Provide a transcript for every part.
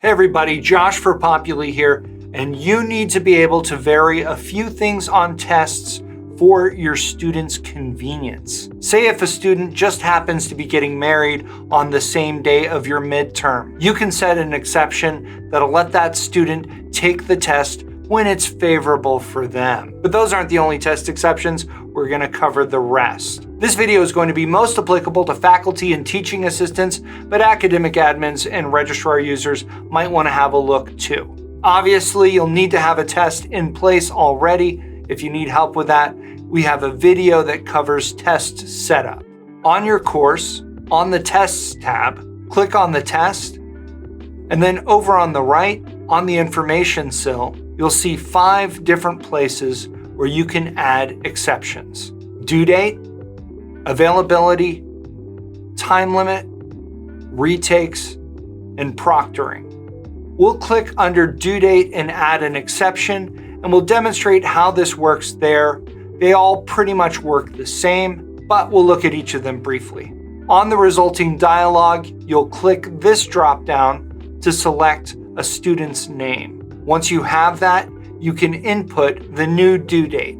Hey everybody, Josh for Populi here, and you need to be able to vary a few things on tests for your student's convenience. Say if a student just happens to be getting married on the same day of your midterm, you can set an exception that'll let that student take the test when it's favorable for them. But those aren't the only test exceptions. We're going to cover the rest. This video is going to be most applicable to faculty and teaching assistants, but academic admins and registrar users might want to have a look too. Obviously, you'll need to have a test in place already. If you need help with that, we have a video that covers test setup. On your course, on the Tests tab, click on the test, and then over on the right, on the information sill, you'll see 5 different places where you can add exceptions. Due date, availability, time limit, retakes, and proctoring. We'll click under due date and add an exception, and we'll demonstrate how this works there. They all pretty much work the same, but we'll look at each of them briefly. On the resulting dialog, you'll click this drop-down to select a student's name. Once you have that, you can input the new due date.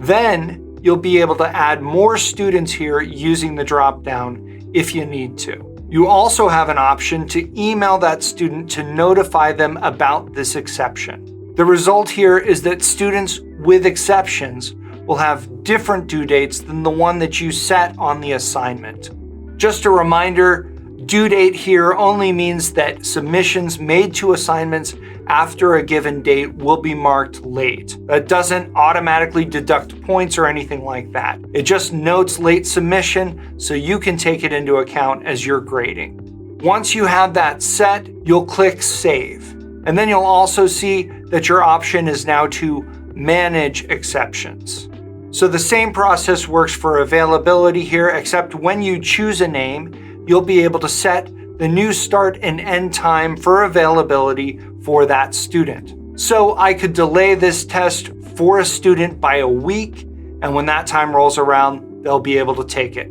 Then you'll be able to add more students here using the drop-down if you need to. You also have an option to email that student to notify them about this exception. The result here is that students with exceptions will have different due dates than the one that you set on the assignment. Just a reminder, due date here only means that submissions made to assignments after a given date will be marked late. That doesn't automatically deduct points or anything like that. It just notes late submission so you can take it into account as you're grading. Once you have that set, you'll click Save. And then you'll also see that your option is now to manage exceptions. So the same process works for availability here, except when you choose a name, you'll be able to set the new start and end time for availability for that student. So I could delay this test for a student by a week, and when that time rolls around, they'll be able to take it.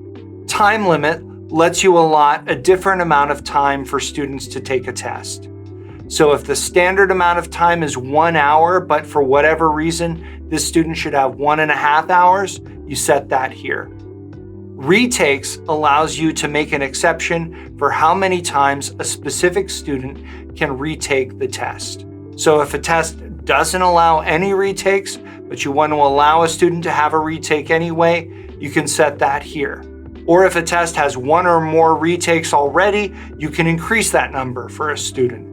Time limit lets you allot a different amount of time for students to take a test. So if the standard amount of time is 1 hour, but for whatever reason, this student should have 1.5 hours, you set that here. Retakes allows you to make an exception for how many times a specific student can retake the test. So if a test doesn't allow any retakes, but you want to allow a student to have a retake anyway, you can set that here. Or if a test has 1 or more retakes already, you can increase that number for a student.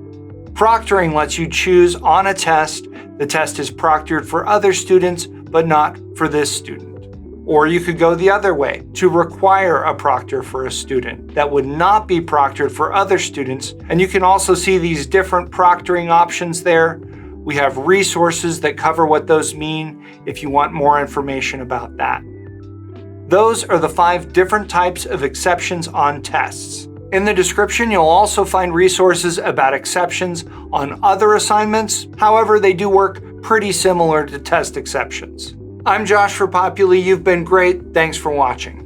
Proctoring lets you choose on a test, the test is proctored for other students, but not for this student. Or you could go the other way, to require a proctor for a student that would not be proctored for other students. And you can also see these different proctoring options there. We have resources that cover what those mean if you want more information about that. Those are the 5 different types of exceptions on tests. In the description, you'll also find resources about exceptions on other assignments. However, they do work pretty similar to test exceptions. I'm Josh for Populi. You've been great. Thanks for watching.